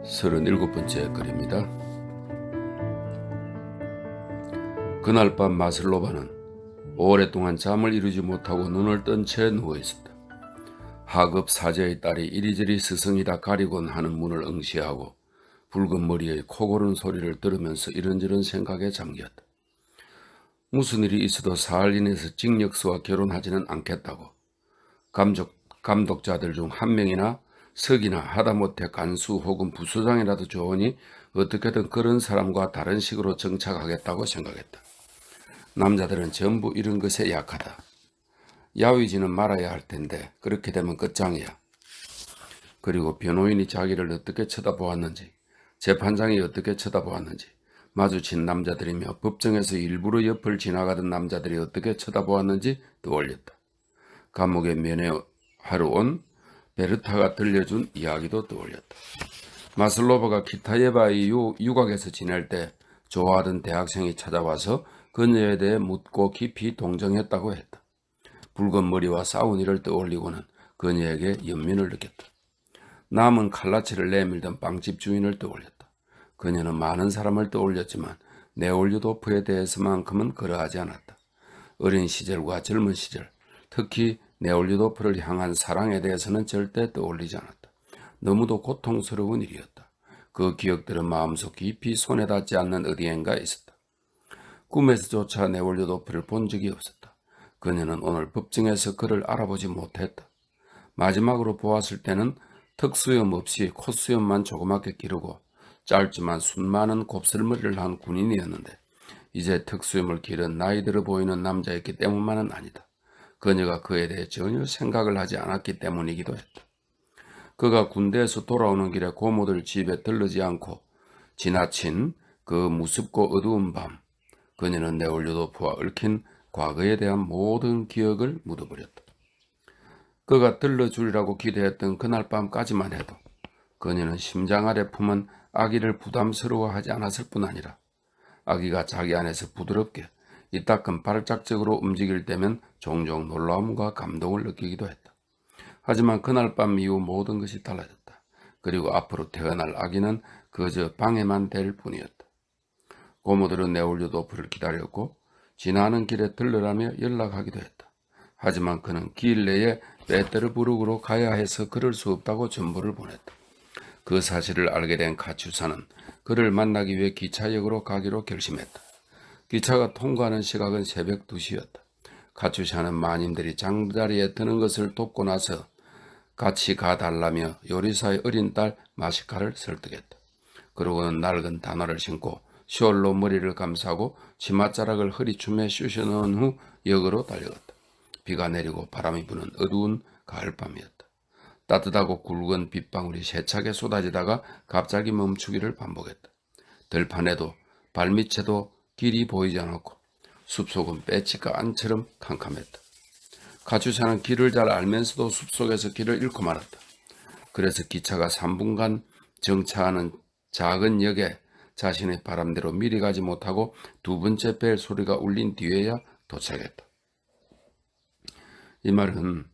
37번째 글입니다. 그날 밤 마슬로바는 오랫동안 잠을 이루지 못하고 눈을 뜬 채 누워있었다. 하급 사제의 딸이 이리저리 스승이다 가리곤 하는 문을 응시하고 붉은 머리의 코 고는 소리를 들으면서 이런저런 생각에 잠겼다. 무슨 일이 있어도 사할 인해서 징역수와 결혼하지는 않겠다고 감독자들 중 한 명이나 석이나 하다못해 간수 혹은 부소장이라도 좋으니 어떻게든 그런 사람과 다른 식으로 정착하겠다고 생각했다. 남자들은 전부 이런 것에 약하다. 야위지는 말아야 할 텐데 그렇게 되면 끝장이야. 그리고 변호인이 자기를 어떻게 쳐다보았는지, 재판장이 어떻게 쳐다보았는지, 마주친 남자들이며 법정에서 일부러 옆을 지나가던 남자들이 어떻게 쳐다보았는지 떠올렸다. 감옥에 면회하러 온 베르타가 들려준 이야기도 떠올렸다. 마슬로바가 키타예바의 유곽에서 지낼 때 좋아하던 대학생이 찾아와서 그녀에 대해 묻고 깊이 동정했다고 했다. 붉은 머리와 싸운 일을 떠올리고는 그녀에게 연민을 느꼈다. 남은 칼라치를 내밀던 빵집 주인을 떠올렸다. 그녀는 많은 사람을 떠올렸지만 네올류도프에 대해서만큼은 그러하지 않았다. 어린 시절과 젊은 시절, 특히 네올류도프를 향한 사랑에 대해서는 절대 떠올리지 않았다. 너무도 고통스러운 일이었다. 그 기억들은 마음속 깊이 손에 닿지 않는 어디엔가에 있었다. 꿈에서조차 네올류도프를 본 적이 없었다. 그녀는 오늘 법정에서 그를 알아보지 못했다. 마지막으로 보았을 때는 턱수염 없이 콧수염만 조그맣게 기르고 짧지만 순 많은 곱슬머리를 한 군인이었는데 이제 턱수염을 기른 나이 들어 보이는 남자였기 때문만은 아니다. 그녀가 그에 대해 전혀 생각을 하지 않았기 때문이기도 했다. 그가 군대에서 돌아오는 길에 고모들 집에 들르지 않고 지나친 그 무섭고 어두운 밤, 그녀는 네올류도프와 얽힌 과거에 대한 모든 기억을 묻어버렸다. 그가 들러주리라고 기대했던 그날 밤까지만 해도 그녀는 심장 아래 품은 아기를 부담스러워하지 않았을 뿐 아니라 아기가 자기 안에서 부드럽게 이따금 발작적으로 움직일 때면 종종 놀라움과 감동을 느끼기도 했다. 하지만 그날 밤 이후 모든 것이 달라졌다. 그리고 앞으로 태어날 아기는 그저 방해만 될 뿐이었다. 고모들은 네올류도프를 기다렸고 지나는 길에 들르라며 연락하기도 했다. 하지만 그는 길 내에 베테르부르크로 가야 해서 그럴 수 없다고 전보를 보냈다. 그 사실을 알게 된 카츄사는 그를 만나기 위해 기차역으로 가기로 결심했다. 기차가 통과하는 시각은 새벽 2시였다. 카츄샤는 마님들이 장자리에 드는 것을 돕고 나서 같이 가달라며 요리사의 어린 딸 마시카를 설득했다. 그러고는 낡은 단화를 신고 숄로 머리를 감싸고 치맛자락을 허리춤에 쑤셔넣은 후 역으로 달려갔다. 비가 내리고 바람이 부는 어두운 가을밤이었다. 따뜻하고 굵은 빗방울이 세차게 쏟아지다가 갑자기 멈추기를 반복했다. 들판에도 발밑에도 길이 보이지 않았고 숲속은 빼치가 안처럼 캄캄했다. 카츄샤는 길을 잘 알면서도 숲속에서 길을 잃고 말았다. 그래서 기차가 3분간 정차하는 작은 역에 자신의 바람대로 미리 가지 못하고 두 번째 벨 소리가 울린 뒤에야 도착했다. 이 말은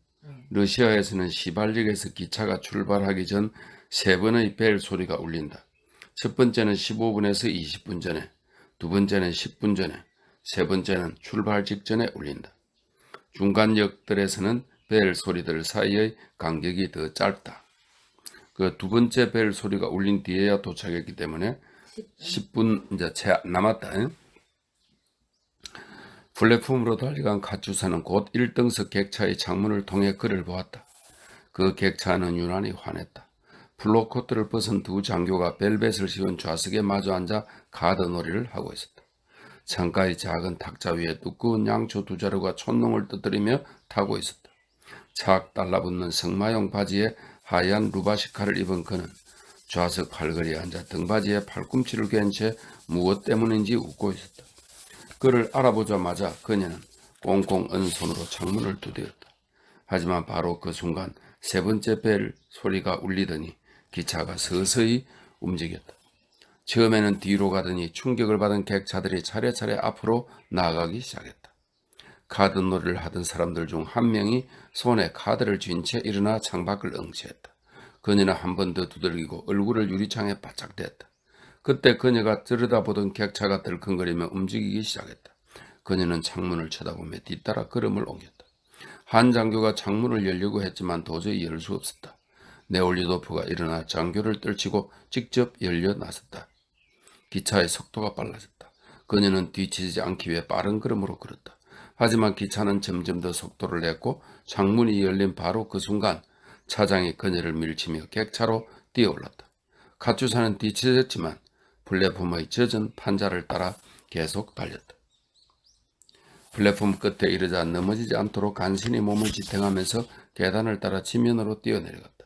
러시아에서는 시발역에서 기차가 출발하기 전 3번의 벨 소리가 울린다. 첫 번째는 15분에서 20분 전에, 두 번째는 10분 전에, 세 번째는 출발 직전에 울린다. 중간 역들에서는 벨 소리들 사이의 간격이 더 짧다. 그 두 번째 벨 소리가 울린 뒤에야 도착했기 때문에 10분 이제 채 남았다. 플랫폼으로 달려간 카츄사는 곧 1등석 객차의 창문을 통해 그를 보았다. 그 객차는 유난히 환했다. 플로코트를 벗은 두 장교가 벨벳을 씌운 좌석에 마주 앉아 카드놀이를 하고 있었다. 창가의 작은 탁자 위에 두꺼운 양초 두 자루가 촛농을 떠들이며 타고 있었다. 착 달라붙는 승마용 바지에 하얀 루바시카를 입은 그는 좌석 팔걸이에 앉아 등받이에 팔꿈치를 괸 채 무엇 때문인지 웃고 있었다. 그를 알아보자마자 그녀는 꽁꽁 언 손으로 창문을 두드렸다. 하지만 바로 그 순간 세 번째 벨 소리가 울리더니 기차가 서서히 움직였다. 처음에는 뒤로 가더니 충격을 받은 객차들이 차례차례 앞으로 나아가기 시작했다. 카드놀이를 하던 사람들 중 한 명이 손에 카드를 쥔 채 일어나 창밖을 응시했다. 그녀는 한 번 더 두들기고 얼굴을 유리창에 바짝 댔다. 그때 그녀가 들여다보던 객차가 덜컹거리며 움직이기 시작했다. 그녀는 창문을 쳐다보며 뒤따라 걸음을 옮겼다. 한 장교가 창문을 열려고 했지만 도저히 열 수 없었다. 네올리도프가 일어나 장교를 떨치고 직접 열려 나섰다. 기차의 속도가 빨라졌다. 그녀는 뒤치지 않기 위해 빠른 걸음으로 걸었다. 하지만 기차는 점점 더 속도를 냈고 창문이 열린 바로 그 순간 차장이 그녀를 밀치며 객차로 뛰어올랐다. 카투사는 뒤처졌지만 플랫폼의 젖은 판자를 따라 계속 달렸다. 플랫폼 끝에 이르자 넘어지지 않도록 간신히 몸을 지탱하면서 계단을 따라 지면으로 뛰어내려갔다.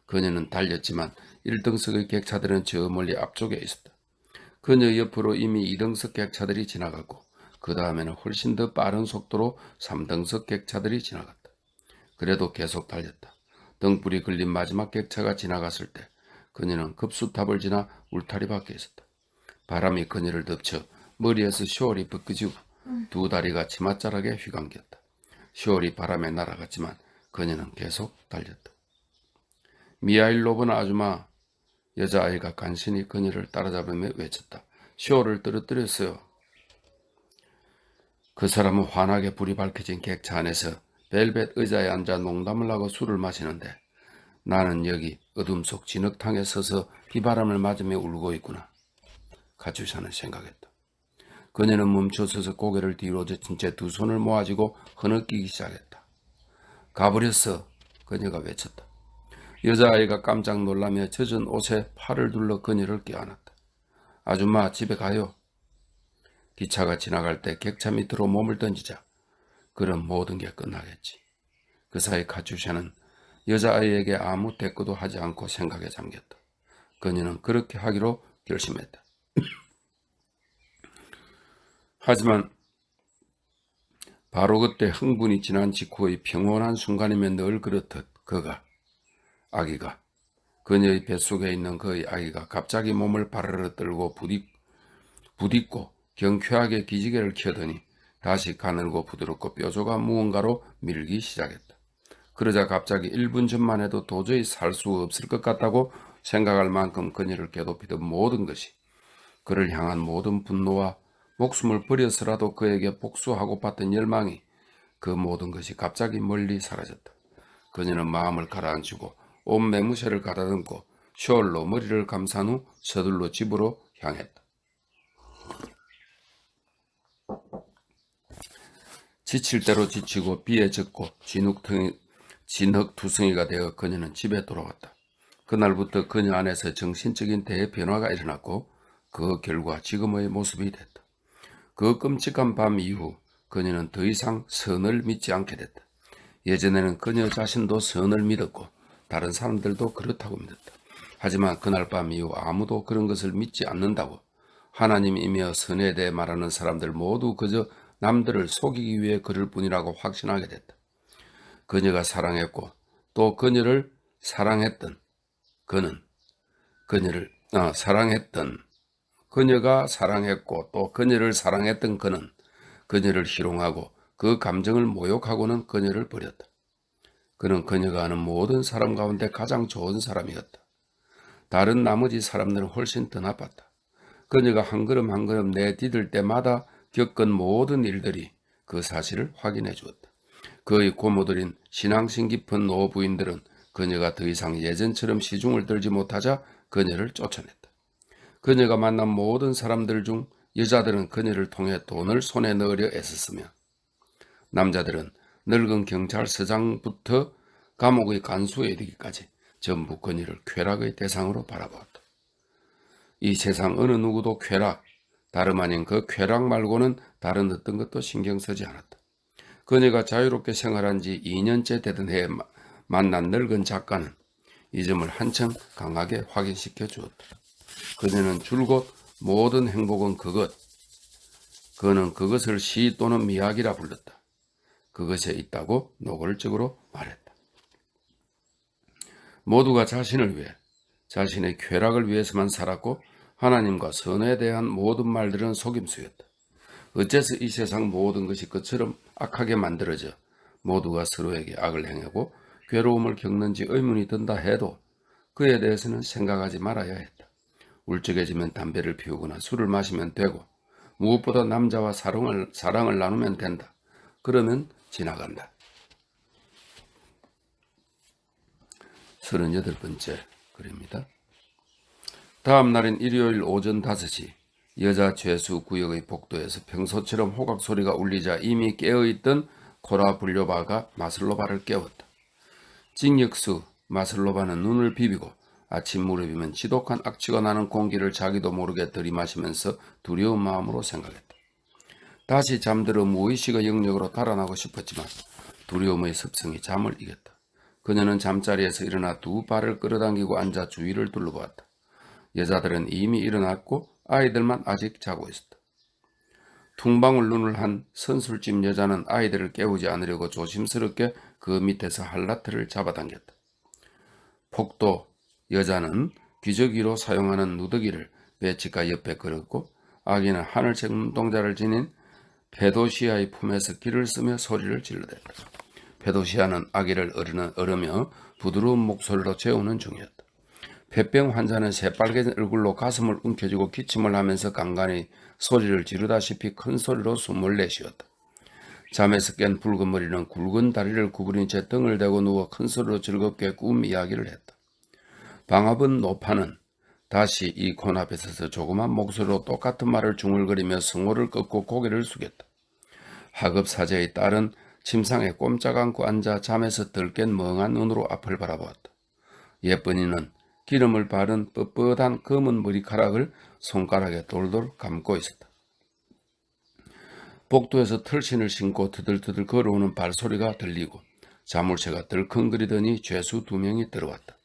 그녀는 달렸지만 1등석의 객차들은 저 멀리 앞쪽에 있었다. 그녀 옆으로 이미 2등석 객차들이 지나갔고 그 다음에는 훨씬 더 빠른 속도로 3등석 객차들이 지나갔다. 그래도 계속 달렸다. 등불이 걸린 마지막 객차가 지나갔을 때 그녀는 급수탑을 지나 울타리 밖에 있었다. 바람이 그녀를 덮쳐 머리에서 셔올이 벗겨지고 두 다리가 치맛자락에 휘감겼다. 셔올이 바람에 날아갔지만 그녀는 계속 달렸다. 미하일로브나 아주마, 여자아이가 간신히 그녀를 따라잡으며 외쳤다. 셔올을 떨어뜨렸어요. 그 사람은 환하게 불이 밝혀진 객차 안에서 벨벳 의자에 앉아 농담을 하고 술을 마시는데 나는 여기 어둠 속 진흙탕에 서서 비바람을 맞으며 울고 있구나. 카츄샤는 생각했다. 그녀는 멈춰서서 고개를 뒤로 젖힌 채 두 손을 모아쥐고 흐느끼기 시작했다. 가버렸어. 그녀가 외쳤다. 여자아이가 깜짝 놀라며 젖은 옷에 팔을 둘러 그녀를 껴안았다. 아줌마 집에 가요. 기차가 지나갈 때 객차 밑으로 몸을 던지자 그럼 모든 게 끝나겠지. 그 사이 카츄샤는 여자아이에게 아무 대꾸도 하지 않고 생각에 잠겼다. 그녀는 그렇게 하기로 결심했다. 하지만 바로 그때 흥분이 지난 직후의 평온한 순간이면 늘 그렇듯 아기가 그녀의 뱃속에 있는 그의 아기가 갑자기 몸을 바르르 떨고 부딛고 경쾌하게 기지개를 켜더니 다시 가늘고 부드럽고 뾰족한 무언가로 밀기 시작했다. 그러자 갑자기 1분 전만 해도 도저히 살 수 없을 것 같다고 생각할 만큼 그녀를 괴롭히던 모든 것이, 그를 향한 모든 분노와 목숨을 버려서라도 그에게 복수하고 받던 열망이, 그 모든 것이 갑자기 멀리 사라졌다. 그녀는 마음을 가라앉히고 온 매무새를 가다듬고 숄로 머리를 감싼 후 서둘러 집으로 향했다. 지칠 대로 지치고 비에 젖고 진흙투성이가 되어 그녀는 집에 돌아왔다. 그날부터 그녀 안에서 정신적인 대변화가 일어났고 그 결과 지금의 모습이 됐다. 그 끔찍한 밤 이후 그녀는 더 이상 선을 믿지 않게 됐다. 예전에는 그녀 자신도 선을 믿었고 다른 사람들도 그렇다고 믿었다. 하지만 그날 밤 이후 아무도 그런 것을 믿지 않는다고, 하나님이며 선에 대해 말하는 사람들 모두 그저 남들을 속이기 위해 그럴 뿐이라고 확신하게 됐다. 그녀가 사랑했고 또 그녀를 사랑했던 그는 그녀가 사랑했고 또 그녀를 사랑했던 그는 그녀를 희롱하고 그 감정을 모욕하고는 그녀를 버렸다. 그는 그녀가 아는 모든 사람 가운데 가장 좋은 사람이었다. 다른 나머지 사람들은 훨씬 더 나빴다. 그녀가 한 걸음 한 걸음 내디딜 때마다 겪은 모든 일들이 그 사실을 확인해 주었다. 그의 고모들인 신앙심 깊은 노부인들은 그녀가 더 이상 예전처럼 시중을 들지 못하자 그녀를 쫓아냈다. 그녀가 만난 모든 사람들 중 여자들은 그녀를 통해 돈을 손에 넣으려 애썼으며 남자들은 늙은 경찰서장부터 감옥의 간수에 이르기까지 전부 그녀를 쾌락의 대상으로 바라보았다. 이 세상 어느 누구도 다름 아닌 그 쾌락 말고는 다른 어떤 것도 신경 쓰지 않았다. 그녀가 자유롭게 생활한 지 2년째 되던 해에 만난 늙은 작가는 이 점을 한층 강하게 확인시켜 주었다. 그녀는 줄곧 모든 행복은 그는 그것을 시 또는 미학이라 불렀다. 그것에 있다고 노골적으로 말했다. 모두가 자신을 위해, 자신의 쾌락을 위해서만 살았고 하나님과 선에 대한 모든 말들은 속임수였다. 어째서 이 세상 모든 것이 그처럼 악하게 만들어져 모두가 서로에게 악을 행하고 괴로움을 겪는지 의문이 든다 해도 그에 대해서는 생각하지 말아야 했다. 울적해지면 담배를 피우거나 술을 마시면 되고 무엇보다 남자와 사랑을 나누면 된다. 그러면 지나간다. 38번째 글입니다. 다음 날인 일요일 오전 5시 여자 죄수 구역의 복도에서 평소처럼 호각 소리가 울리자 이미 깨어있던 코라 불료바가 마슬로바를 깨웠다. 징역수 마슬로바는 눈을 비비고 아침 무렵이면 지독한 악취가 나는 공기를 자기도 모르게 들이마시면서 두려운 마음으로 생각했다. 다시 잠들어 무의식의 영역으로 달아나고 싶었지만 두려움의 습성이 잠을 이겼다. 그녀는 잠자리에서 일어나 두 발을 끌어당기고 앉아 주위를 둘러보았다. 여자들은 이미 일어났고 아이들만 아직 자고 있었다. 퉁방울 눈을 한 선술집 여자는 아이들을 깨우지 않으려고 조심스럽게 그 밑에서 할라트를 잡아당겼다. 폭도 여자는 귀저귀로 사용하는 누더기를 배치가 옆에 걸었고 아기는 하늘색 눈동자를 지닌 페도시아의 품에서 기를 쓰며 소리를 질러댔다. 페도시아는 아기를 어르며 부드러운 목소리로 재우는 중이었다. 폐병 환자는 새빨개 얼굴로 가슴을 움켜쥐고 기침을 하면서 간간히 소리를 지르다시피 큰 소리로 숨을 내쉬었다. 잠에서 깬 붉은 머리는 굵은 다리를 구부린 채 등을 대고 누워 큰 소리로 즐겁게 꿈 이야기를 했다. 방합은 노파는 다시 이 콘 앞에 서서 조그만 목소리로 똑같은 말을 중얼거리며 승호를 꺾고 고개를 숙였다. 하급 사제의 딸은 침상에 꼼짝 않고 앉아 잠에서 덜 깬 멍한 눈으로 앞을 바라보았다. 예쁜이는 기름을 바른 뻣뻣한 검은 머리카락을 손가락에 돌돌 감고 있었다. 복도에서 털신을 신고 드들드들 걸어오는 발소리가 들리고 자물쇠가 덜컹거리더니 죄수 2명이 들어왔다.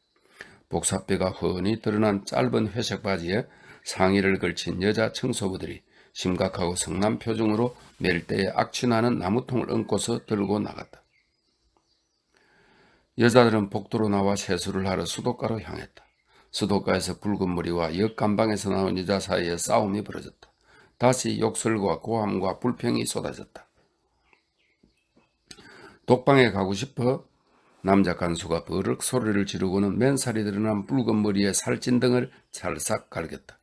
복사뼈가 훤히 드러난 짧은 회색 바지에 상의를 걸친 여자 청소부들이 심각하고 성난 표정으로 멜대에 악취나는 나무통을 얹고서 들고 나갔다. 여자들은 복도로 나와 세수를 하러 수도가로 향했다. 수도가에서 붉은 머리와 역간방에서 나온 여자 사이에 싸움이 벌어졌다. 다시 욕설과 고함과 불평이 쏟아졌다. 독방에 가고 싶어 남자 간수가 버럭 소리를 지르고는 맨살이 드러난 붉은 머리에 살찐 등을 찰싹 갈겼다.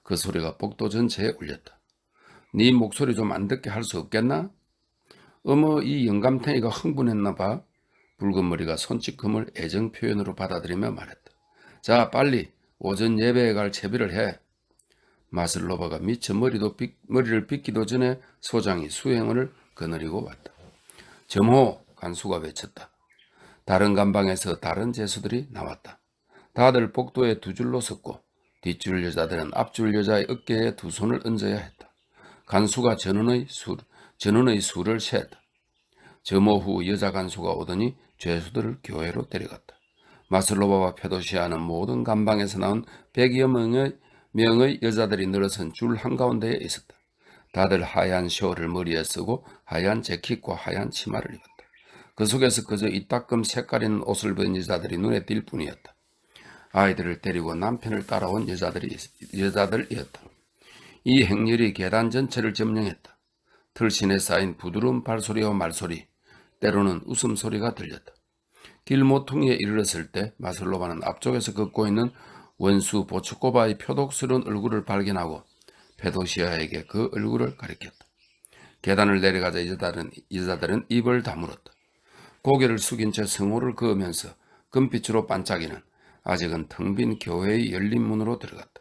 그 소리가 복도 전체에 울렸다. 네 목소리 좀 안 듣게 할 수 없겠나? 어머, 이 영감탱이가 흥분했나 봐. 붉은 머리가 손찌검을 애정 표현으로 받아들이며 말했다. 자, 빨리 오전 예배에 갈 채비를 해. 마슬로바가 미처 머리를 빗기도 전에 소장이 수행원을 거느리고 왔다. 점호, 간수가 외쳤다. 다른 간방에서 다른 제수들이 나왔다. 다들 복도에 두 줄로 섰고 뒷줄 여자들은 앞줄 여자의 어깨에 두 손을 얹어야 했다. 간수가 전원의 수를 셌다. 점호 후 여자 간수가 오더니 죄수들을 교회로 데려갔다. 마슬로바와 페도시아는 모든 간방에서 나온 100여 명의 여자들이 늘어선 줄 한가운데에 있었다. 다들 하얀 셔를 머리에 쓰고 하얀 재킷과 하얀 치마를 입었다. 그 속에서 그저 이따금 색깔 있는 옷을 입은 여자들이 눈에 띌 뿐이었다. 아이들을 데리고 남편을 따라온 여자들이었다. 이 행렬이 계단 전체를 점령했다. 털신에 쌓인 부드러운 발소리와 말소리, 때로는 웃음소리가 들렸다. 길모퉁이에 이르렀을 때 마슬로바는 앞쪽에서 걷고 있는 원수 보츠코바의 표독스러운 얼굴을 발견하고 페도시아에게 그 얼굴을 가리켰다. 계단을 내려가자 여자들은 입을 다물었다. 고개를 숙인 채 성호를 그으면서 금빛으로 반짝이는 아직은 텅 빈 교회의 열린 문으로 들어갔다.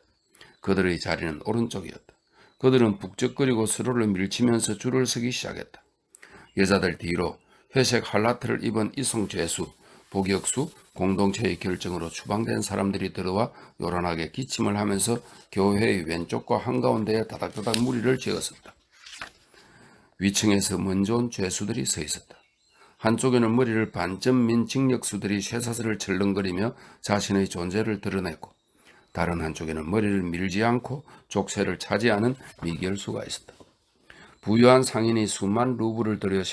그들의 자리는 오른쪽이었다. 그들은 북적거리고 서로를 밀치면서 줄을 서기 시작했다. 여자들 뒤로 회색 할라트를 입은 이성 죄수, 복역수, 공동체의 결정으로 추방된 사람들이 들어와 요란하게 기침을 하면서 교회의 왼쪽과 한가운데에 다닥다닥 무리를 지었었다. 위층에서 먼저 온 죄수들이 서 있었다. 한쪽에는 머리를 반쯤 민 징역수들이 쇠사슬을 철렁거리며 자신의 존재를 드러냈고 다른 한쪽에는 머리를 밀지 않고 족쇄를 차지하는 미결수가 있었다. 부유한 상인이 수만 루블을 들여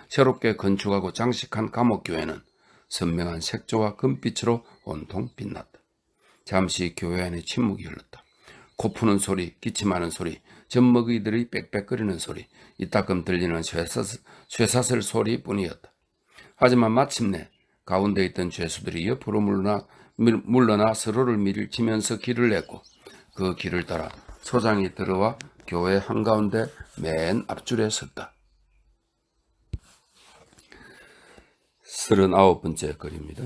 새롭게 건축하고 장식한 감옥교회는 선명한 색조와 금빛으로 온통 빛났다. 잠시 교회 안에 침묵이 흘렀다. 코 푸는 소리, 기침하는 소리, 젖먹이들이 빽빽거리는 소리, 이따금 들리는 쇠사슬 소리뿐이었다. 하지만 마침내 가운데 있던 죄수들이 옆으로 물러나 서로를 밀치면서 길을 냈고 그 길을 따라 소장이 들어와 교회 한가운데 맨 앞줄에 섰다. 39번째 글입니다.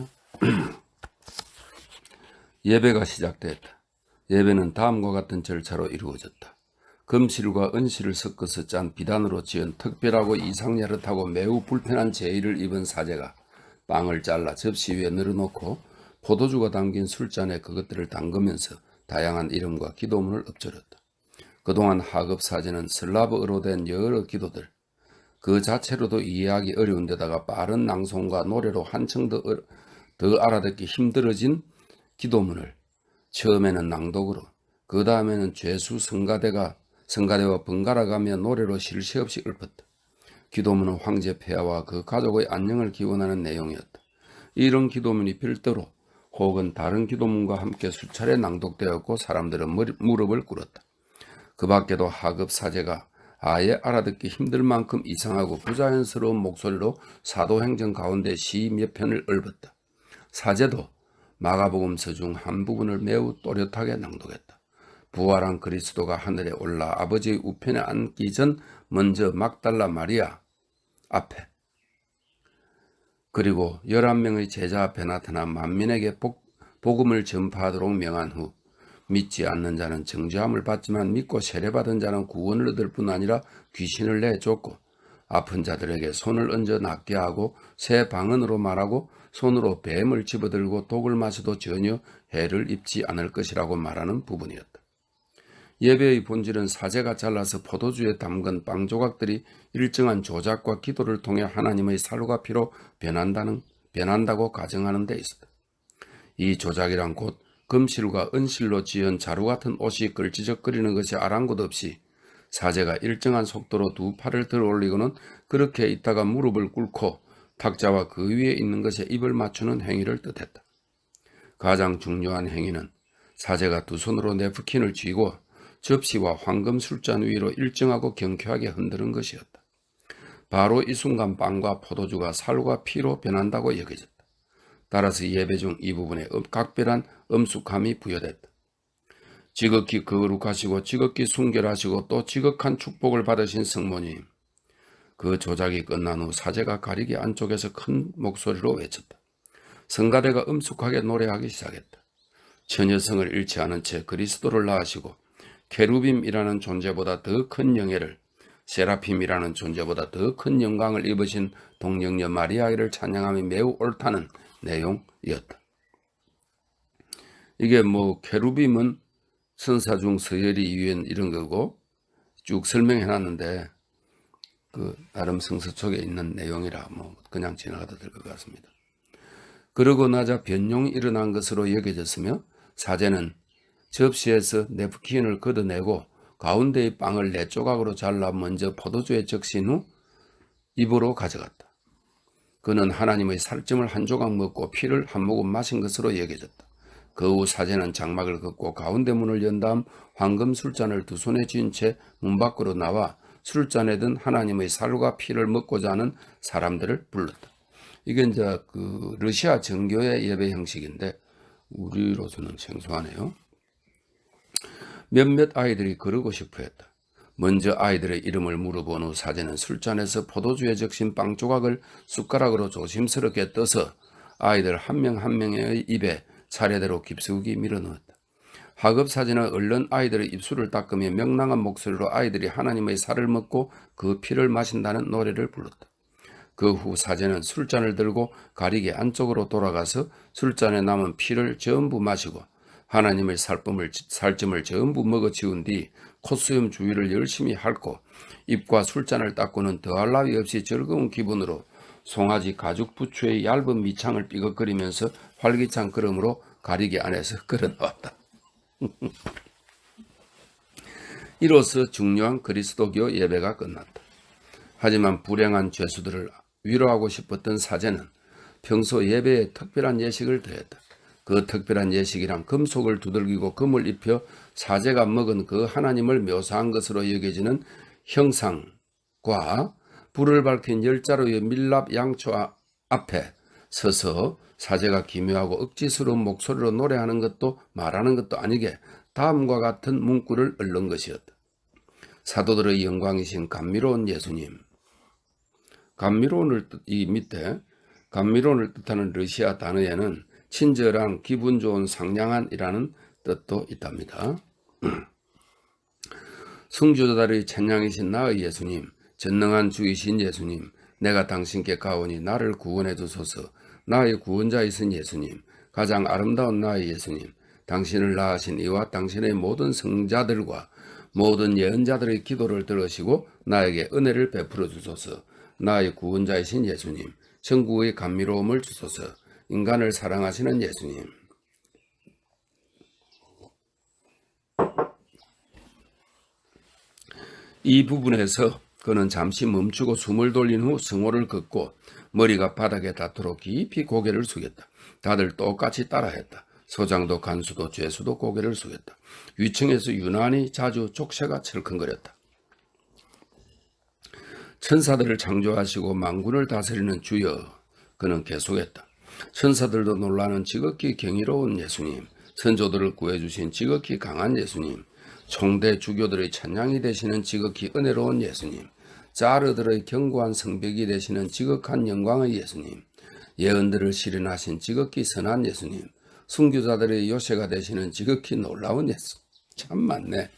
예배가 시작됐다. 예배는 다음과 같은 절차로 이루어졌다. 금실과 은실을 섞어서 짠 비단으로 지은 특별하고 이상야릇하고 매우 불편한 제의를 입은 사제가 빵을 잘라 접시 위에 늘어놓고 포도주가 담긴 술잔에 그것들을 담그면서 다양한 이름과 기도문을 읊조렸다. 그동안 하급 사제는 슬라브어로 된 여러 기도들, 그 자체로도 이해하기 어려운 데다가 빠른 낭송과 노래로 한층 더 알아듣기 힘들어진 기도문을 처음에는 낭독으로, 그 다음에는 죄수 성가대와 번갈아가며 노래로 쉴 새 없이 읊었다. 기도문은 황제 폐하와 그 가족의 안녕을 기원하는 내용이었다. 이런 기도문이 별도로 혹은 다른 기도문과 함께 수차례 낭독되었고 사람들은 무릎을 꿇었다. 그 밖에도 하급 사제가 아예 알아듣기 힘들 만큼 이상하고 부자연스러운 목소리로 사도행전 가운데 시 몇 편을 읊었다. 사제도 마가복음서 중 한 부분을 매우 또렷하게 낭독했다. 부활한 그리스도가 하늘에 올라 아버지의 우편에 앉기 전 먼저 막달라 마리아 앞에 그리고 11명의 제자 앞에 나타나 만민에게 복음을 전파하도록 명한 후 믿지 않는 자는 정죄함을 받지만 믿고 세례받은 자는 구원을 얻을 뿐 아니라 귀신을 내쫓고 아픈 자들에게 손을 얹어 낫게 하고 새 방언으로 말하고 손으로 뱀을 집어들고 독을 마셔도 전혀 해를 입지 않을 것이라고 말하는 부분이었다. 예배의 본질은 사제가 잘라서 포도주에 담근 빵 조각들이 일정한 조작과 기도를 통해 하나님의 살과 피로 변한다고 가정하는 데 있었다. 이 조작이란 곧 금실과 은실로 지은 자루 같은 옷이 걸지적거리는 것이 아랑곳 없이 사제가 일정한 속도로 두 팔을 들어 올리고는 그렇게 있다가 무릎을 꿇고 탁자와 그 위에 있는 것에 입을 맞추는 행위를 뜻했다. 가장 중요한 행위는 사제가 두 손으로 네프킨을 쥐고 접시와 황금 술잔 위로 일정하고 경쾌하게 흔드는 것이었다. 바로 이 순간 빵과 포도주가 살과 피로 변한다고 여겨졌다. 따라서 예배 중 이 부분에 각별한 엄숙함이 부여됐다. 지극히 거룩하시고 지극히 순결하시고 또 지극한 축복을 받으신 성모님. 그 조작이 끝난 후 사제가 가리개 안쪽에서 큰 목소리로 외쳤다. 성가대가 엄숙하게 노래하기 시작했다. 처녀성을 잃지 않은 채 그리스도를 낳으시고 케루빔이라는 존재보다 더 큰 영예를, 세라핌이라는 존재보다 더 큰 영광을 입으신 동정녀 마리아를 찬양함이 매우 옳다는 내용이었다. 이게 케루빔은 선사 중 서열이 위엔 이런 거고 쭉 설명해놨는데 나름 성서책에 있는 내용이라 그냥 지나가도 될 것 같습니다. 그러고 나자 변용이 일어난 것으로 여겨졌으며 사제는 접시에서 네프킨을 걷어내고 가운데의 빵을 4조각으로 잘라 먼저 포도주에 적신 후 입으로 가져갔다. 그는 하나님의 살점을 한 조각 먹고 피를 한 모금 마신 것으로 여겨졌다. 그 후 사제는 장막을 걷고 가운데 문을 연 다음 황금 술잔을 두 손에 쥔 채 문 밖으로 나와 술잔에 든 하나님의 살과 피를 먹고자 하는 사람들을 불렀다. 이게 이제 러시아 정교의 예배 형식인데 우리로서는 생소하네요. 몇몇 아이들이 그러고 싶어 했다. 먼저 아이들의 이름을 물어본 후 사제는 술잔에서 포도주에 적신 빵 조각을 숟가락으로 조심스럽게 떠서 아이들 한 명 한 명의 입에 차례대로 깊숙이 밀어넣었다. 하급 사제는 얼른 아이들의 입술을 닦으며 명랑한 목소리로 아이들이 하나님의 살을 먹고 그 피를 마신다는 노래를 불렀다. 그 후 사제는 술잔을 들고 가리개 안쪽으로 돌아가서 술잔에 남은 피를 전부 마시고 하나님의 살점을 전부 먹어치운 뒤 콧수염 주위를 열심히 핥고 입과 술잔을 닦고는 더할 나위 없이 즐거운 기분으로 송아지 가죽 부추의 얇은 밑창을 삐걱거리면서 활기찬 걸음으로 가리개 안에서 걸어나왔다. 이로써 중요한 그리스도교 예배가 끝났다. 하지만 불행한 죄수들을 위로하고 싶었던 사제는 평소 예배에 특별한 예식을 더했다. 그 특별한 예식이란 금속을 두들기고 금을 입혀 사제가 먹은 그 하나님을 묘사한 것으로 여겨지는 형상과 불을 밝힌 10자루의 밀랍 양초 앞에 서서 사제가 기묘하고 억지스러운 목소리로 노래하는 것도 말하는 것도 아니게 다음과 같은 문구를 읊는 것이었다. 사도들의 영광이신 감미로운 예수님. 이 밑에 감미로운을 뜻하는 러시아 단어에는 친절한, 기분 좋은, 상냥한이라는 뜻도 있답니다. 순교자들의 찬양이신 나의 예수님, 전능한 주이신 예수님, 내가 당신께 가오니 나를 구원해 주소서. 나의 구원자이신 예수님, 가장 아름다운 나의 예수님, 당신을 낳으신 이와 당신의 모든 성자들과 모든 예언자들의 기도를 들으시고 나에게 은혜를 베풀어 주소서. 나의 구원자이신 예수님, 천국의 감미로움을 주소서. 인간을 사랑하시는 예수님. 이 부분에서 그는 잠시 멈추고 숨을 돌린 후 성호를 긋고 머리가 바닥에 닿도록 깊이 고개를 숙였다. 다들 똑같이 따라했다. 소장도 간수도 죄수도 고개를 숙였다. 위층에서 유난히 자주 족쇄가 철컹거렸다. 천사들을 창조하시고 만군을 다스리는 주여, 그는 계속했다. 천사들도 놀라는 지극히 경이로운 예수님, 선조들을 구해주신 지극히 강한 예수님, 총대 주교들의 찬양이 되시는 지극히 은혜로운 예수님, 자르들의 견고한 성벽이 되시는 지극한 영광의 예수님, 예언들을 실현하신 지극히 선한 예수님, 순교자들의 요새가 되시는 지극히 놀라운 예수. 참 많네.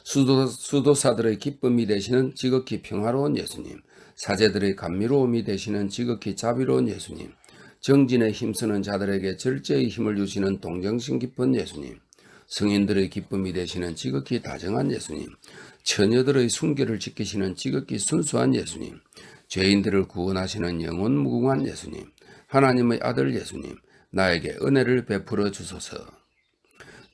수도사들의 기쁨이 되시는 지극히 평화로운 예수님, 사제들의 감미로움이 되시는 지극히 자비로운 예수님, 정진에 힘쓰는 자들에게 절제의 힘을 주시는 동정심 깊은 예수님, 성인들의 기쁨이 되시는 지극히 다정한 예수님, 처녀들의 순결을 지키시는 지극히 순수한 예수님, 죄인들을 구원하시는 영원 무궁한 예수님, 하나님의 아들 예수님, 나에게 은혜를 베풀어 주소서.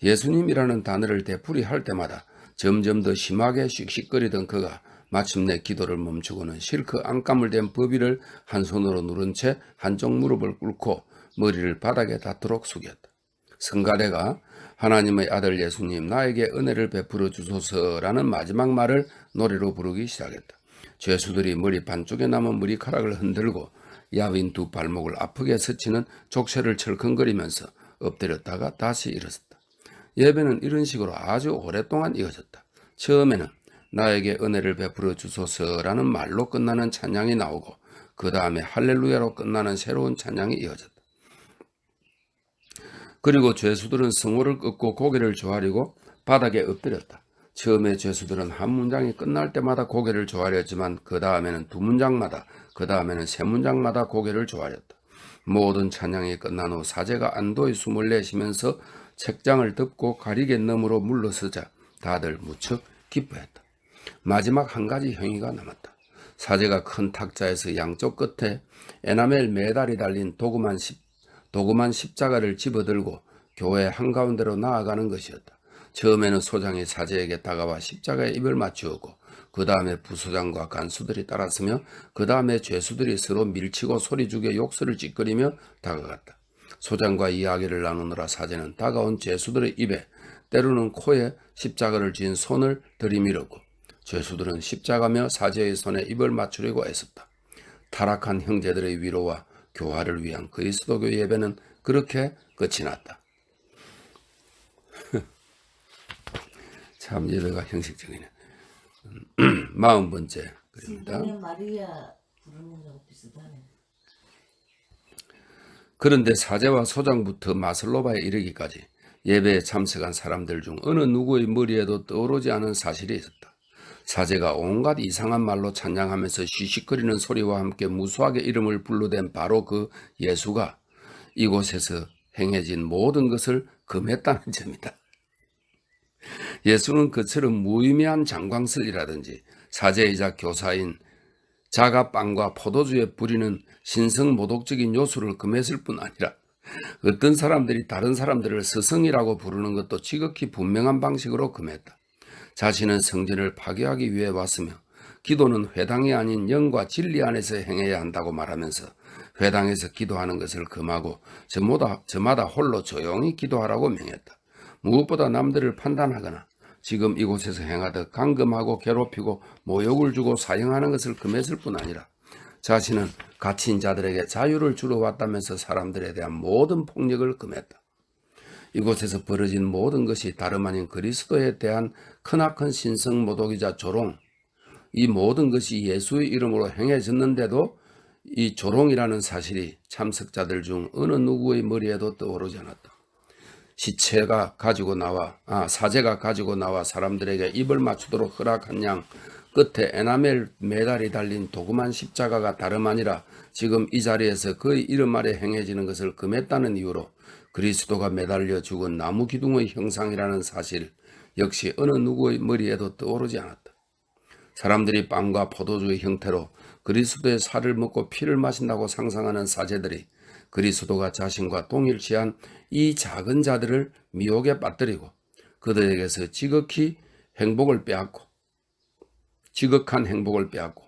예수님이라는 단어를 되풀이할 때마다 점점 더 심하게 씩씩거리던 그가 마침내 기도를 멈추고는 실컷 안감을 댄 버비를 한 손으로 누른 채 한쪽 무릎을 꿇고 머리를 바닥에 닿도록 숙였다. 성가대가 하나님의 아들 예수님, 나에게 은혜를 베풀어 주소서라는 마지막 말을 노래로 부르기 시작했다. 죄수들이 머리 반쪽에 남은 머리카락을 흔들고 야윈 두 발목을 아프게 스치는 족쇄를 철컹거리면서 엎드렸다가 다시 일어섰다. 예배는 이런 식으로 아주 오랫동안 이어졌다. 처음에는 나에게 은혜를 베풀어 주소서라는 말로 끝나는 찬양이 나오고 그 다음에 할렐루야로 끝나는 새로운 찬양이 이어졌다. 그리고 죄수들은 성호를 긋고 고개를 조아리고 바닥에 엎드렸다. 처음에 죄수들은 한 문장이 끝날 때마다 고개를 조아렸지만 그 다음에는 두 문장마다, 그 다음에는 세 문장마다 고개를 조아렸다. 모든 찬양이 끝난 후 사제가 안도의 숨을 내쉬면서 책장을 덮고 가리개 너머로 물러서자 다들 무척 기뻐했다. 마지막 한 가지 행위가 남았다. 사제가 큰 탁자에서 양쪽 끝에 에나멜 메달이 달린 도구만 십자가를 집어들고 교회 한가운데로 나아가는 것이었다. 처음에는 소장이 사제에게 다가와 십자가에 입을 맞추었고 그 다음에 부소장과 간수들이 따랐으며 그 다음에 죄수들이 서로 밀치고 소리죽여 욕설을 찌꺼리며 다가갔다. 소장과 이야기를 나누느라 사제는 다가온 죄수들의 입에 때로는 코에 십자가를 쥔 손을 들이밀었고 죄수들은 십자가며 사제의 손에 입을 맞추려고 애썼다. 타락한 형제들의 위로와 교화를 위한 그리스도교 예배는 그렇게 끝이 났다. 참 예배가 형식적이네. 40번째 글입니다. 마리아 부르는 거 비슷하네. 그런데 사제와 소장부터 마슬로바에 이르기까지 예배에 참석한 사람들 중 어느 누구의 머리에도 떠오르지 않은 사실이 있었다. 사제가 온갖 이상한 말로 찬양하면서 쉬쉬거리는 소리와 함께 무수하게 이름을 불러댄 바로 그 예수가 이곳에서 행해진 모든 것을 금했다는 점이다. 예수는 그처럼 무의미한 장광설이라든지 사제이자 교사인 자가 빵과 포도주에 뿌리는 신성모독적인 요소를 금했을 뿐 아니라 어떤 사람들이 다른 사람들을 스승이라고 부르는 것도 지극히 분명한 방식으로 금했다. 자신은 성전을 파괴하기 위해 왔으며 기도는 회당이 아닌 영과 진리 안에서 행해야 한다고 말하면서 회당에서 기도하는 것을 금하고 저마다 홀로 조용히 기도하라고 명했다. 무엇보다 남들을 판단하거나 지금 이곳에서 행하듯 감금하고 괴롭히고 모욕을 주고 사형하는 것을 금했을 뿐 아니라 자신은 갇힌 자들에게 자유를 주러 왔다면서 사람들에 대한 모든 폭력을 금했다. 이곳에서 벌어진 모든 것이 다름 아닌 그리스도에 대한 크나큰 신성 모독이자 조롱, 이 모든 것이 예수의 이름으로 행해졌는데도 이 조롱이라는 사실이 참석자들 중 어느 누구의 머리에도 떠오르지 않았다. 사제가 가지고 나와 사람들에게 입을 맞추도록 허락한 양 끝에 에나멜 메달이 달린 도구만 십자가가 다름 아니라 지금 이 자리에서 그의 이름 아래 행해지는 것을 금했다는 이유로 그리스도가 매달려 죽은 나무 기둥의 형상이라는 사실 역시 어느 누구의 머리에도 떠오르지 않았다. 사람들이 빵과 포도주의 형태로 그리스도의 살을 먹고 피를 마신다고 상상하는 사제들이 그리스도가 자신과 동일시한 이 작은 자들을 미혹에 빠뜨리고 그들에게서 지극한 행복을 빼앗고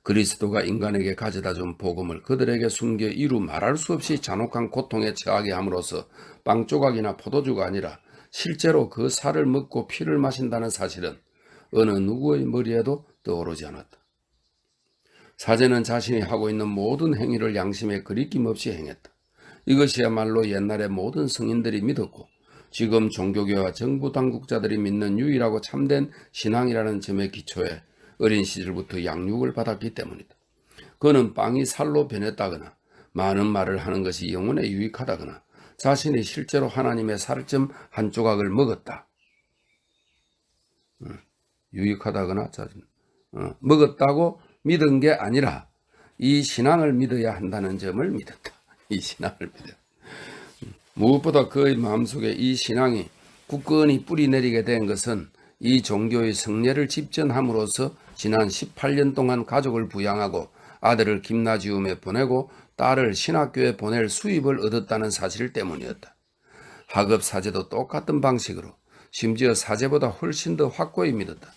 그리스도가 인간에게 가져다 준 복음을 그들에게 숨겨 이루 말할 수 없이 잔혹한 고통에 처하게 함으로써 빵 조각이나 포도주가 아니라 실제로 그 살을 먹고 피를 마신다는 사실은 어느 누구의 머리에도 떠오르지 않았다. 사제는 자신이 하고 있는 모든 행위를 양심에 거리낌 없이 행했다. 이것이야말로 옛날의 모든 성인들이 믿었고 지금 종교계와 정부 당국자들이 믿는 유일하고 참된 신앙이라는 점의 기초에 어린 시절부터 양육을 받았기 때문이다. 그는 빵이 살로 변했다거나 많은 말을 하는 것이 영혼에 유익하다거나 자신이 실제로 하나님의 살점 한 조각을 먹었다. 유익하다거나 먹었다고 믿은 게 아니라 이 신앙을 믿어야 한다는 점을 믿었다. 이 신앙을 믿었다. 무엇보다 그의 마음속에 이 신앙이 굳건히 뿌리 내리게 된 것은 이 종교의 성례를 집전함으로써 지난 18년 동안 가족을 부양하고 아들을 김나지움에 보내고 딸을 신학교에 보낼 수입을 얻었다는 사실 때문이었다. 하급 사제도 똑같은 방식으로 심지어 사제보다 훨씬 더 확고히 믿었다.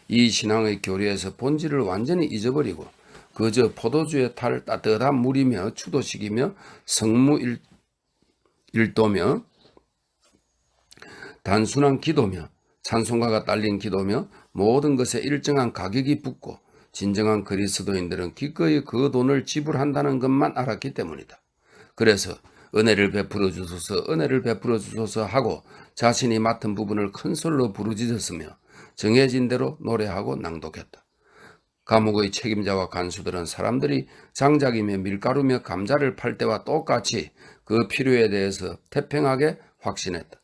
이 신앙의 교리에서 본질을 완전히 잊어버리고 그저 포도주에 탈 따뜻한 물이며 추도식이며 성무일도며 단순한 기도며 찬송가가 딸린 기도며 모든 것에 일정한 가격이 붙고 진정한 그리스도인들은 기꺼이 그 돈을 지불한다는 것만 알았기 때문이다. 그래서 은혜를 베풀어 주소서 하고 자신이 맡은 부분을 큰 소리로 부르짖었으며 정해진 대로 노래하고 낭독했다. 감옥의 책임자와 간수들은 사람들이 장작이며 밀가루며 감자를 팔 때와 똑같이 그 필요에 대해서 태평하게 확신했다.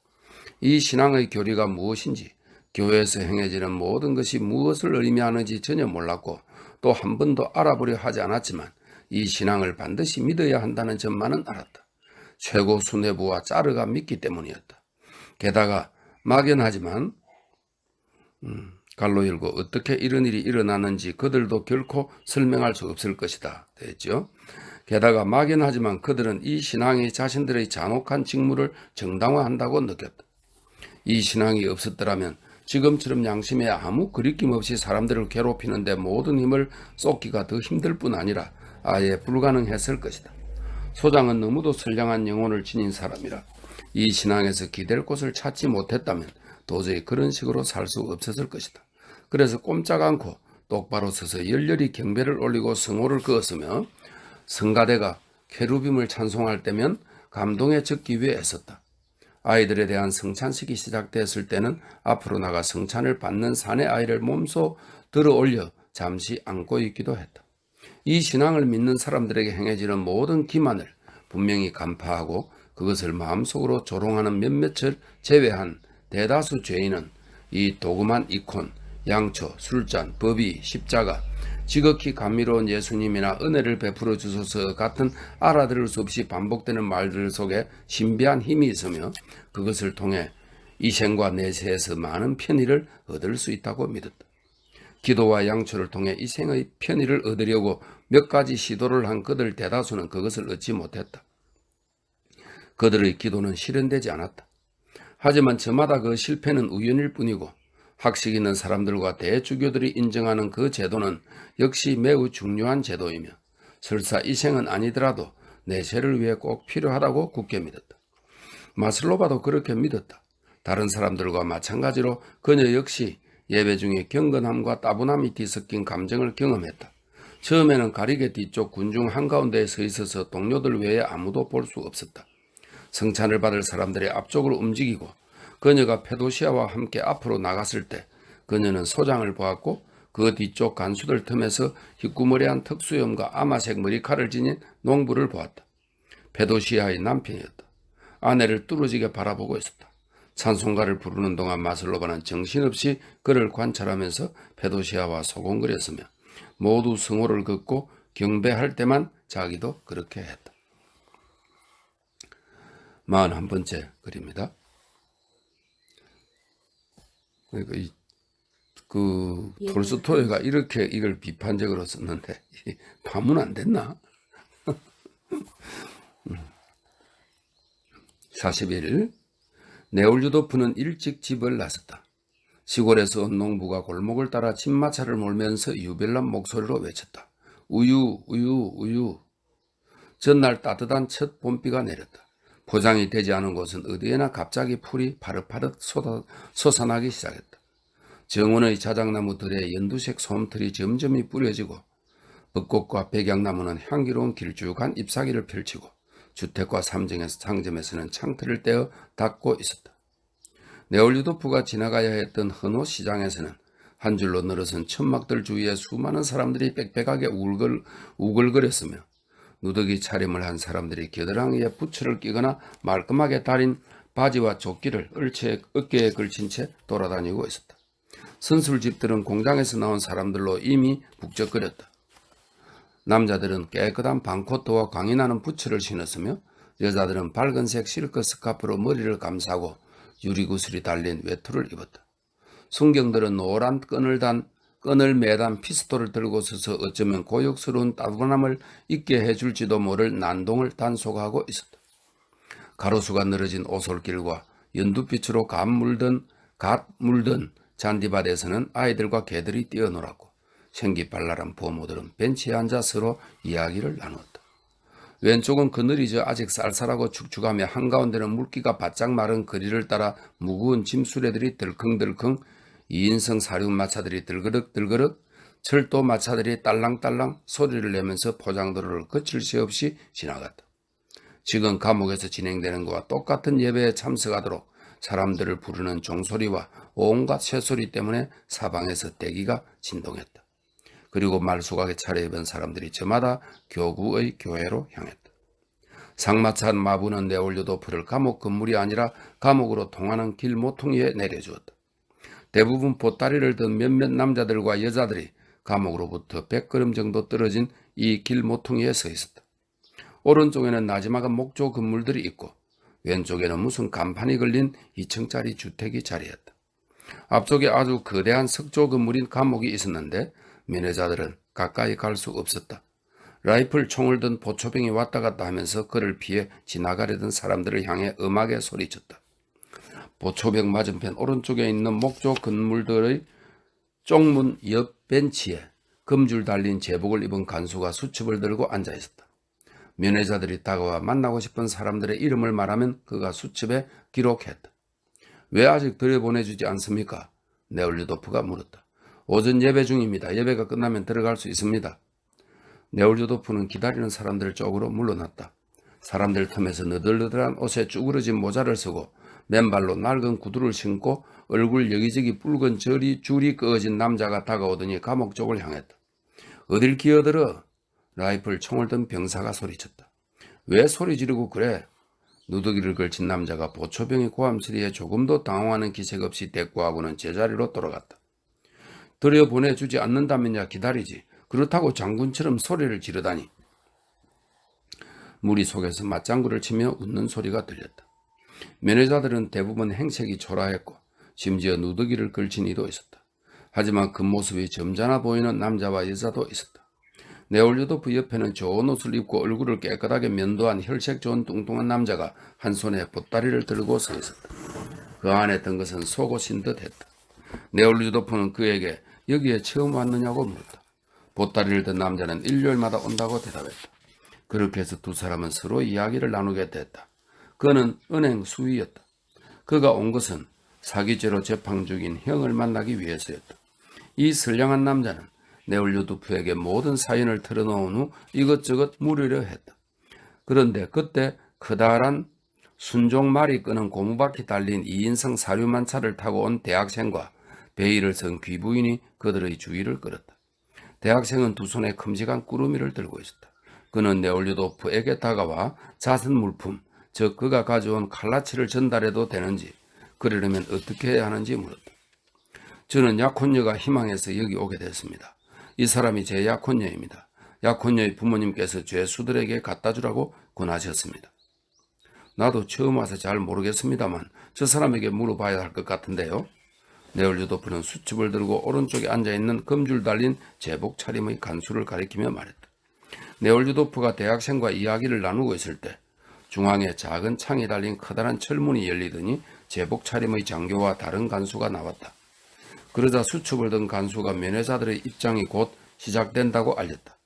이 신앙의 교리가 무엇인지, 교회에서 행해지는 모든 것이 무엇을 의미하는지 전혀 몰랐고 또 한 번도 알아보려 하지 않았지만 이 신앙을 반드시 믿어야 한다는 점만은 알았다. 최고 수뇌부와 짜르가 믿기 때문이었다. 게다가 막연하지만 갈로 열고 어떻게 이런 일이 일어나는지 그들도 결코 설명할 수 없을 것이다. 됐죠? 게다가 막연하지만 그들은 이 신앙이 자신들의 잔혹한 직무를 정당화한다고 느꼈다. 이 신앙이 없었더라면 지금처럼 양심에 아무 거리낌 없이 사람들을 괴롭히는데 모든 힘을 쏟기가 더 힘들 뿐 아니라 아예 불가능했을 것이다. 소장은 너무도 선량한 영혼을 지닌 사람이라 이 신앙에서 기댈 곳을 찾지 못했다면 도저히 그런 식으로 살 수 없었을 것이다. 그래서 꼼짝 않고 똑바로 서서 열렬히 경배를 올리고 성호를 그었으며 성가대가 케루빔을 찬송할 때면 감동에 젖기 위해 애썼다. 아이들에 대한 성찬식이 시작됐을 때는 앞으로 나가 성찬을 받는 사내 아이를 몸소 들어 올려 잠시 안고 있기도 했다. 이 신앙을 믿는 사람들에게 행해지는 모든 기만을 분명히 간파하고 그것을 마음속으로 조롱하는 몇몇을 제외한 대다수 죄인은 이 도구만 이콘, 양초, 술잔, 법이, 십자가, 지극히 감미로운 예수님이나 은혜를 베풀어 주소서 같은 알아들을 수 없이 반복되는 말들 속에 신비한 힘이 있으며 그것을 통해 이생과 내세에서 많은 편의를 얻을 수 있다고 믿었다. 기도와 양초를 통해 이생의 편의를 얻으려고 몇 가지 시도를 한 그들 대다수는 그것을 얻지 못했다. 그들의 기도는 실현되지 않았다. 하지만 저마다 그 실패는 우연일 뿐이고 학식 있는 사람들과 대주교들이 인정하는 그 제도는 역시 매우 중요한 제도이며 설사 이 생은 아니더라도 내세를 위해 꼭 필요하다고 굳게 믿었다. 마슬로바도 그렇게 믿었다. 다른 사람들과 마찬가지로 그녀 역시 예배 중에 경건함과 따분함이 뒤섞인 감정을 경험했다. 처음에는 가리개 뒤쪽 군중 한가운데에 서 있어서 동료들 외에 아무도 볼 수 없었다. 성찬을 받을 사람들의 앞쪽으로 움직이고 그녀가 페도시아와 함께 앞으로 나갔을 때 그녀는 소장을 보았고 그 뒤쪽 간수들 틈에서 희꾸머리한 턱수염과 아마색 머리칼을 지닌 농부를 보았다. 페도시아의 남편이었다. 아내를 뚫어지게 바라보고 있었다. 찬송가를 부르는 동안 마슬로바는 정신없이 그를 관찰하면서 페도시아와 소곤거렸으며 모두 성호를 긋고 경배할 때만 자기도 그렇게 했다. 41번째 글입니다. 그러니까 톨스토이가 이렇게 이걸 비판적으로 썼는데 파문 안 됐나? 41. 네올유도프는 일찍 집을 나섰다. 시골에서 온 농부가 골목을 따라 집마차를 몰면서 유별난 목소리로 외쳤다. 우유, 우유, 우유. 전날 따뜻한 첫 봄비가 내렸다. 포장이 되지 않은 곳은 어디에나 갑자기 풀이 파릇파릇 솟아나기 시작했다. 정원의 자작나무들의 연두색 솜털이 점점이 뿌려지고 벚꽃과 백양나무는 향기로운 길쭉한 잎사귀를 펼치고 주택과 상점에서는 창틀을 떼어 닫고 있었다. 네올유도프가 지나가야 했던 헌호 시장에서는 한 줄로 늘어선 천막들 주위에 수많은 사람들이 빽빽하게 우글거렸으며 누더기 차림을 한 사람들이 겨드랑이에 부츠를 끼거나 말끔하게 다린 바지와 조끼를 어깨에 걸친 채 돌아다니고 있었다. 선술집들은 공장에서 나온 사람들로 이미 북적거렸다. 남자들은 깨끗한 방코트와 광이 나는 부츠를 신었으며 여자들은 밝은색 실크 스카프로 머리를 감싸고 유리구슬이 달린 외투를 입었다. 순경들은 노란 끈을 매단 피스톨을 들고 서서 어쩌면 고역스러운 따분함을 잊게 해줄지도 모를 난동을 단속하고 있었다. 가로수가 늘어진 오솔길과 연두빛으로 갓 물든 잔디밭에서는 아이들과 개들이 뛰어놀았고 생기발랄한 부모들은 벤치에 앉아 서로 이야기를 나누었다. 왼쪽은 그늘이 져 아직 쌀쌀하고 축축하며 한가운데는 물기가 바짝 마른 거리를 따라 무거운 짐수레들이 덜컹덜컹 2인승 사륜마차들이 들그럭들그럭 철도 마차들이 딸랑딸랑 소리를 내면서 포장도로를 거칠 새 없이 지나갔다. 지금 감옥에서 진행되는 것과 똑같은 예배에 참석하도록 사람들을 부르는 종소리와 온갖 쇠소리 때문에 사방에서 대기가 진동했다. 그리고 말수각에 차려입은 사람들이 저마다 교구의 교회로 향했다. 상마찬 마부는 네올유도프를 감옥 건물이 아니라 감옥으로 통하는 길 모퉁이에 내려주었다. 대부분 보따리를 든 몇몇 남자들과 여자들이 감옥으로부터 100걸음 정도 떨어진 이 길 모퉁이에 서 있었다. 오른쪽에는 나지막한 목조 건물들이 있고 왼쪽에는 무슨 간판이 걸린 2층짜리 주택이 자리했다. 앞쪽에 아주 거대한 석조 건물인 감옥이 있었는데 면회자들은 가까이 갈 수 없었다. 라이플 총을 든 보초병이 왔다 갔다 하면서 그를 피해 지나가려던 사람들을 향해 음하게 소리쳤다. 보초병 맞은편 오른쪽에 있는 목조 건물들의 쪽문 옆 벤치에 금줄 달린 제복을 입은 간수가 수첩을 들고 앉아 있었다. 면회자들이 다가와 만나고 싶은 사람들의 이름을 말하면 그가 수첩에 기록했다. 왜 아직 들여보내주지 않습니까? 네올유도프가 물었다. 오전 예배 중입니다. 예배가 끝나면 들어갈 수 있습니다. 네올유도프는 기다리는 사람들 쪽으로 물러났다. 사람들 틈에서 너덜너덜한 옷에 쭈그러진 모자를 쓰고 맨발로 낡은 구두를 신고 얼굴 여기저기 붉은 줄이 그어진 남자가 다가오더니 감옥 쪽을 향했다. 어딜 기어들어? 라이플 총을 든 병사가 소리쳤다. 왜 소리 지르고 그래? 누더기를 걸친 남자가 보초병의 고함소리에 조금도 당황하는 기색 없이 대꾸하고는 제자리로 돌아갔다. 들여보내주지 않는다면야 기다리지. 그렇다고 장군처럼 소리를 지르다니. 무리 속에서 맞장구를 치며 웃는 소리가 들렸다. 면회자들은 대부분 행색이 초라했고 심지어 누더기를 걸친 이도 있었다. 하지만 그 모습이 점잖아 보이는 남자와 여자도 있었다. 네올유도프 옆에는 좋은 옷을 입고 얼굴을 깨끗하게 면도한 혈색 좋은 뚱뚱한 남자가 한 손에 보따리를 들고 서 있었다. 그 안에 든 것은 속옷인 듯 했다. 네올유도프는 그에게 여기에 처음 왔느냐고 물었다. 보따리를 든 남자는 일요일마다 온다고 대답했다. 그렇게 해서 두 사람은 서로 이야기를 나누게 됐다. 그는 은행 수위였다. 그가 온 것은 사기죄로 재판 중인 형을 만나기 위해서였다. 이 선량한 남자는 네올류도프에게 모든 사연을 털어놓은 후 이것저것 물으려 했다. 그런데 그때 커다란 순종말이 끄는 고무바퀴 달린 2인승 사륜만차를 타고 온 대학생과 베일을 쓴 귀부인이 그들의 주위를 끌었다. 대학생은 두 손에 큼직한 꾸러미를 들고 있었다. 그는 네올류도프에게 다가와 자선 물품, 즉 그가 가져온 칼라치를 전달해도 되는지, 그러려면 어떻게 해야 하는지 물었다. 저는 약혼녀가 희망해서 여기 오게 됐습니다. 이 사람이 제 약혼녀입니다. 약혼녀의 부모님께서 죄수들에게 갖다 주라고 권하셨습니다. 나도 처음 와서 잘 모르겠습니다만 저 사람에게 물어봐야 할 것 같은데요. 네올류도프는 수첩을 들고 오른쪽에 앉아있는 금줄 달린 제복 차림의 간수를 가리키며 말했다. 네올류도프가 대학생과 이야기를 나누고 있을 때 중앙에 작은 창이 달린 커다란 철문이 열리더니 제복 차림의 장교와 다른 간수가 나왔다. 그러자 수첩을 든 간수가 면회자들의 입장이 곧 시작된다고 알렸다.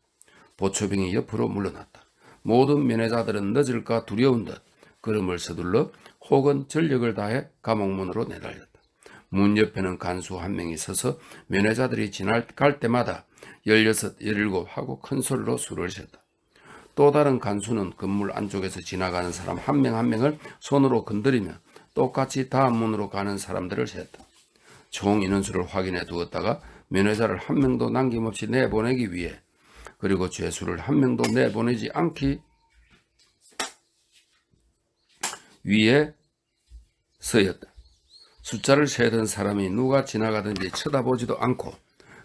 보초병이 옆으로 물러났다. 모든 면회자들은 늦을까 두려운 듯 걸음을 서둘러 혹은 전력을 다해 감옥문으로 내달렸다. 문 옆에는 간수 한 명이 서서 면회자들이 지나갈 때마다 16, 17 하고 큰 소리로 술을 셌다. 또 다른 간수는 건물 안쪽에서 지나가는 사람 한 명 한 명을 손으로 건드리며 똑같이 다음 문으로 가는 사람들을 셌다. 총 인원수를 확인해 두었다가 면회자를 한 명도 남김없이 내보내기 위해, 그리고 죄수를 한 명도 내보내지 않기 위해 서였다. 숫자를 세던 사람이 누가 지나가든지 쳐다보지도 않고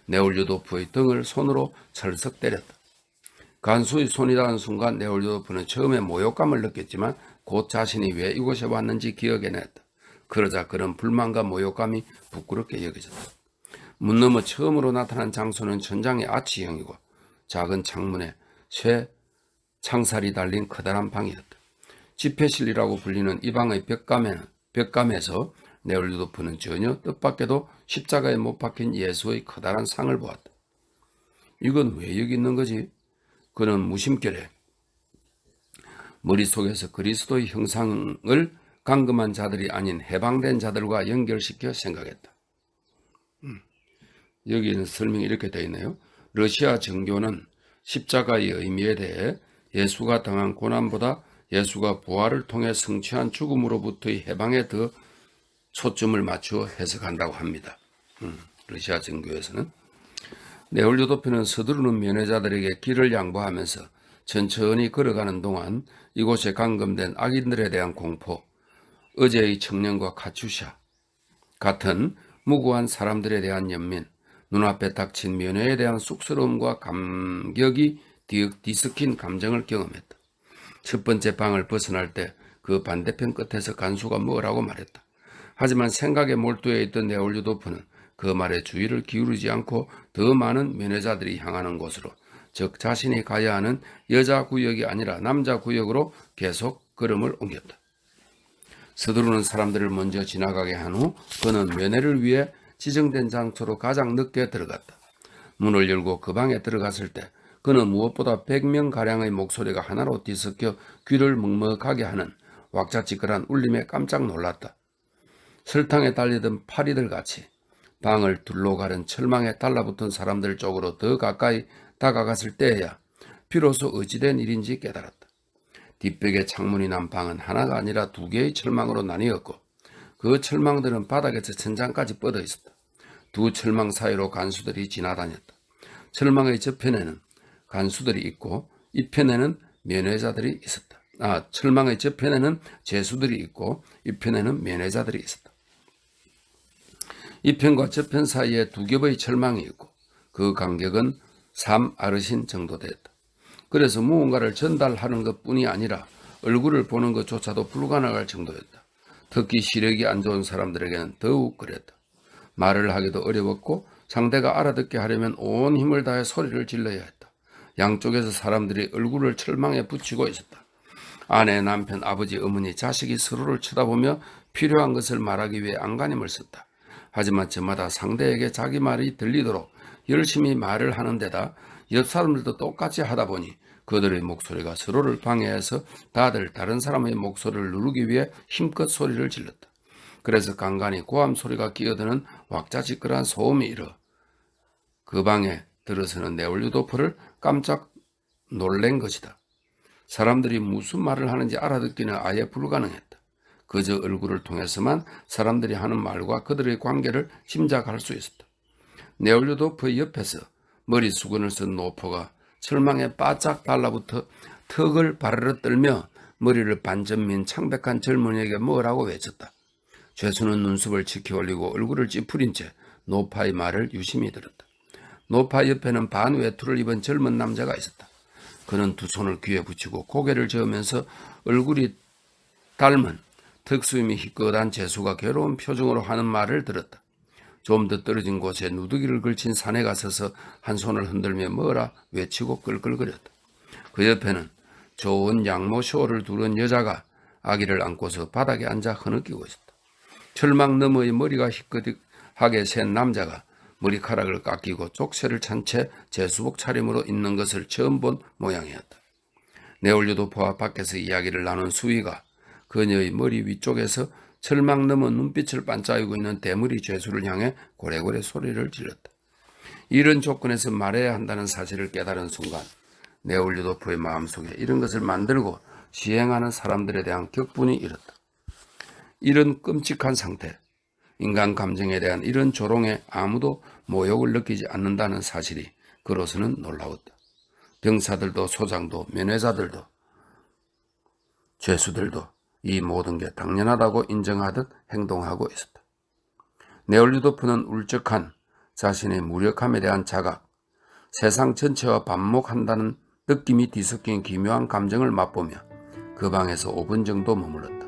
네올류도프의 등을 손으로 철썩 때렸다. 간수의 손이 닿은 순간 네올류도프는 처음에 모욕감을 느꼈지만 곧 자신이 왜 이곳에 왔는지 기억해냈다. 그러자 그런 불만과 모욕감이 부끄럽게 여겨졌다. 문 너머 처음으로 나타난 장소는 천장의 아치형이고 작은 창문에 쇠 창살이 달린 커다란 방이었다. 집회실이라고 불리는 이 방의 벽감에서 네올류도프는 전혀 뜻밖에도 십자가에 못 박힌 예수의 커다란 상을 보았다. 이건 왜 여기 있는 거지? 그는 무심결에 머릿속에서 그리스도의 형상을 감금한 자들이 아닌 해방된 자들과 연결시켜 생각했다. 여기는 설명이 이렇게 되어 있네요. 러시아 정교는 십자가의 의미에 대해 예수가 당한 고난보다 예수가 부활을 통해 성취한 죽음으로부터의 해방에 더 초점을 맞추어 해석한다고 합니다. 러시아 정교에서는. 네올류도프는 서두르는 면회자들에게 길을 양보하면서 천천히 걸어가는 동안 이곳에 감금된 악인들에 대한 공포, 어제의 청년과 카츄샤 같은 무고한 사람들에 대한 연민, 눈앞에 닥친 면회에 대한 쑥스러움과 감격이 뒤섞인 감정을 경험했다. 첫 번째 방을 벗어날 때 그 반대편 끝에서 간수가 뭐라고 말했다. 하지만 생각에 몰두해 있던 네올류도프는 그 말에 주의를 기울이지 않고 더 많은 면회자들이 향하는 곳으로, 즉 자신이 가야 하는 여자 구역이 아니라 남자 구역으로 계속 걸음을 옮겼다. 서두르는 사람들을 먼저 지나가게 한 후 그는 면회를 위해 지정된 장소로 가장 늦게 들어갔다. 문을 열고 그 방에 들어갔을 때 그는 무엇보다 100명가량의 목소리가 하나로 뒤섞여 귀를 먹먹하게 하는 왁자지껄한 울림에 깜짝 놀랐다. 설탕에 달리던 파리들 같이 방을 둘러가른 철망에 달라붙은 사람들 쪽으로 더 가까이 다가갔을 때에야 비로소 어찌된 일인지 깨달았다. 뒷벽에 창문이 난 방은 하나가 아니라 2개의 철망으로 나뉘었고 그 철망들은 바닥에서 천장까지 뻗어 있었다. 두 철망 사이로 간수들이 지나다녔다. 철망의 저편에는 간수들이 있고 이편에는 면회자들이 있었다. 철망의 저편에는 죄수들이 있고 이편에는 면회자들이 있었다. 이편과 저편 사이에 2겹의 철망이 있고 그 간격은 3아르신 정도 되었다. 그래서 무언가를 전달하는 것뿐이 아니라 얼굴을 보는 것조차도 불가능할 정도였다. 특히 시력이 안 좋은 사람들에게는 더욱 그랬다. 말을 하기도 어려웠고 상대가 알아듣게 하려면 온 힘을 다해 소리를 질러야 했다. 양쪽에서 사람들이 얼굴을 철망에 붙이고 있었다. 아내, 남편, 아버지, 어머니, 자식이 서로를 쳐다보며 필요한 것을 말하기 위해 안간힘을 썼다. 하지만 저마다 상대에게 자기 말이 들리도록 열심히 말을 하는 데다 옆 사람들도 똑같이 하다 보니 그들의 목소리가 서로를 방해해서 다들 다른 사람의 목소리를 누르기 위해 힘껏 소리를 질렀다. 그래서 간간히 고함 소리가 끼어드는 왁자지껄한 소음이 일어 그 방에 들어서는 네올루도프를 깜짝 놀란 것이다. 사람들이 무슨 말을 하는지 알아듣기는 아예 불가능했다. 그저 얼굴을 통해서만 사람들이 하는 말과 그들의 관계를 짐작할 수 있었다. 네올루도프의 옆에서 머리 수건을 쓴 노포가 철망에 바짝 달라붙어 턱을 바르르 떨며 머리를 반쯤 민 창백한 젊은이에게 뭐라고 외쳤다. 죄수는 눈썹을 치켜 올리고 얼굴을 찌푸린 채 노파의 말을 유심히 들었다. 노파 옆에는 반외투를 입은 젊은 남자가 있었다. 그는 두 손을 귀에 붙이고 고개를 저으면서 얼굴이 닮은 턱수염이 희끗한 죄수가 괴로운 표정으로 하는 말을 들었다. 좀 더 떨어진 곳에 누더기를 걸친 사내가 서서 한 손을 흔들며 뭐라 외치고 끌끌거렸다. 그 옆에는 좋은 양모쇼를 두른 여자가 아기를 안고서 바닥에 앉아 흐느끼고 있었다. 철망 너머의 머리가 희끗하게 센 남자가 머리카락을 깎이고 족쇄를 찬 채 제수복 차림으로 있는 것을 처음 본 모양이었다. 네올루도프와 밖에서 이야기를 나눈 수위가 그녀의 머리 위쪽에서 철망 너머 눈빛을 반짝이고 있는 대머리 죄수를 향해 고래고래 소리를 질렀다. 이런 조건에서 말해야 한다는 사실을 깨달은 순간 네올루도프의 마음속에 이런 것을 만들고 시행하는 사람들에 대한 격분이 일었다. 이런 끔찍한 상태, 인간 감정에 대한 이런 조롱에 아무도 모욕을 느끼지 않는다는 사실이 그로서는 놀라웠다. 병사들도 소장도 면회자들도 죄수들도 이 모든 게 당연하다고 인정하듯 행동하고 있었다. 네올루도프는 울적한 자신의 무력함에 대한 자각, 세상 전체와 반목한다는 느낌이 뒤섞인 기묘한 감정을 맛보며 그 방에서 5분 정도 머물렀다.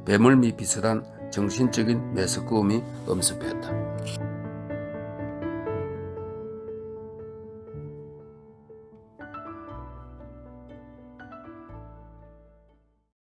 배멀미 비슷한 정신적인 메스꺼움이 엄습했다.